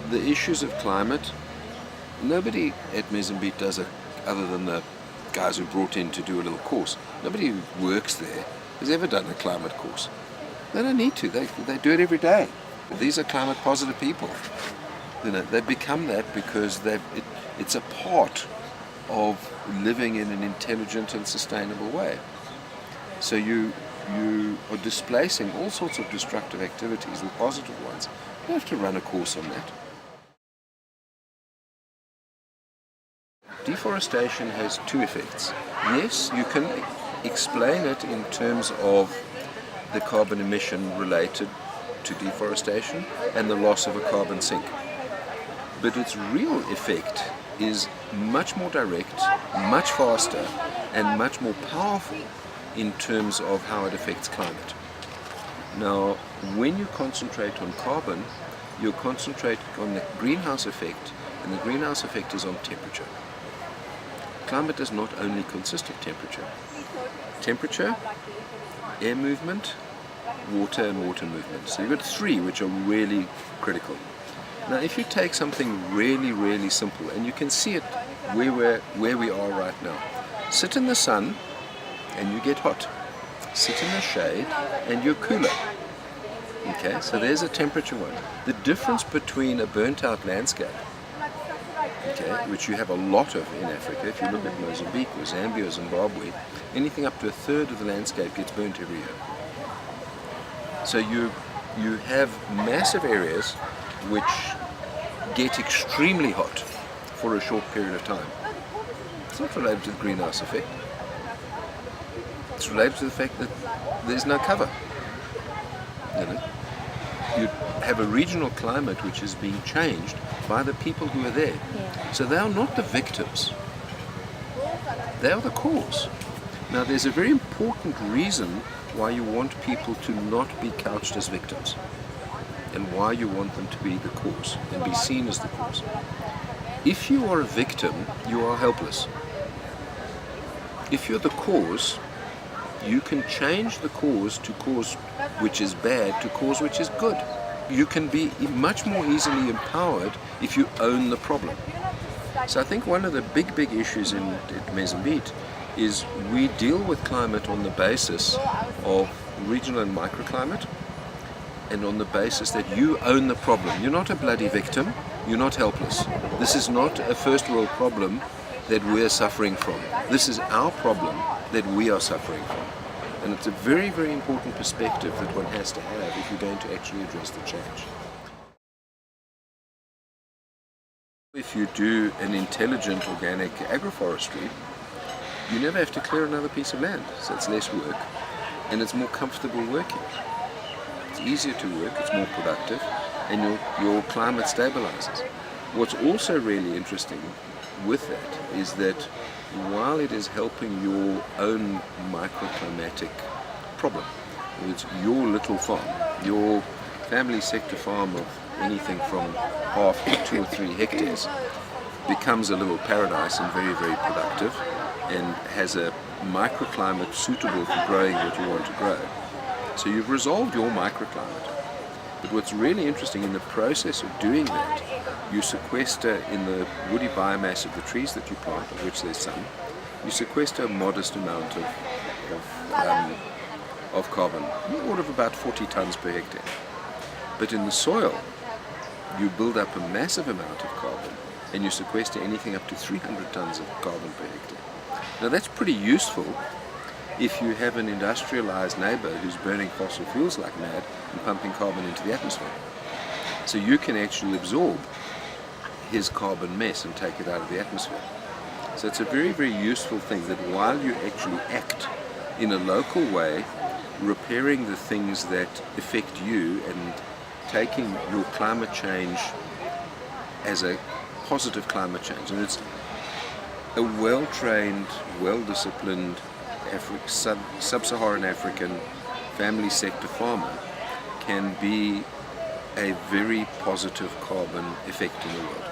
The issues of climate, nobody at Mezimbite does it other than the guys who brought in to do a little course. Nobody who works there has ever done a climate course. They don't need to. They do it every day. These are climate positive people. They've become that because it's a part of living in an intelligent and sustainable way. So you are displacing all sorts of destructive activities with positive ones. You have to run a course on that. Deforestation has two effects. Yes, you can explain it in terms of the carbon emission related to deforestation and the loss of a carbon sink. But its real effect is much more direct, much faster, and much more powerful in terms of how it affects climate. Now, when you concentrate on carbon, you concentrate on the greenhouse effect, and the greenhouse effect is on temperature. Climate does not only consist of temperature. Temperature, air movement, water and water movement. So you've got three which are really critical. Now if you take something really, really simple, and you can see it where we are right now. Sit in the sun and you get hot. Sit in the shade and you're cooler. Okay, so there's a temperature one. The difference between a burnt out landscape, okay, which you have a lot of in Africa, if you look at Mozambique or Zambia or Zimbabwe, anything up to a third of the landscape gets burnt every year. So you have massive areas which get extremely hot for a short period of time. It's not related to the greenhouse effect. It's related to the fact that there's no cover. You have a regional climate which is being changed by the people who are there. Yeah. So they are not the victims. They are the cause. Now there's a very important reason why you want people to not be couched as victims, and why you want them to be the cause and be seen as the cause. If you are a victim, you are helpless. If you're the cause, you can change the cause to cause which is bad to cause which is good. You can be much more easily empowered if you own the problem. So I think one of the big issues in Mezimbite is we deal with climate on the basis of regional and microclimate, and on the basis that you own the problem. You're not a bloody victim, you're not helpless. This is not a first world problem that we're suffering from. This is our problem that we are suffering from. And it's a very important perspective that one has to have if you're going to actually address the change. If you do an intelligent organic agroforestry, you never have to clear another piece of land, so it's less work and it's more comfortable working. It's easier to work, it's more productive, and your climate stabilizes. What's also really interesting with that is that while it is helping your own microclimatic problem, it's your little farm, your family sector farm of anything from half to 2 or 3 hectares becomes a little paradise and very productive, and has a microclimate suitable for growing what you want to grow. So you've resolved your microclimate. But what's really interesting in the process of doing that, you sequester in the woody biomass of the trees that you plant, of which there's some, you sequester a modest amount of carbon, in the order of about 40 tons per hectare. But in the soil, you build up a massive amount of carbon, and you sequester anything up to 300 tons of carbon per hectare. Now that's pretty useful if you have an industrialized neighbor who's burning fossil fuels like mad and pumping carbon into the atmosphere. So you can actually absorb his carbon mess and take it out of the atmosphere. So it's a very useful thing that while you actually act in a local way, repairing the things that affect you and taking your climate change as a positive climate change. And it's a well-trained, well-disciplined sub-Saharan African family sector farmer can be a very positive carbon effect in the world.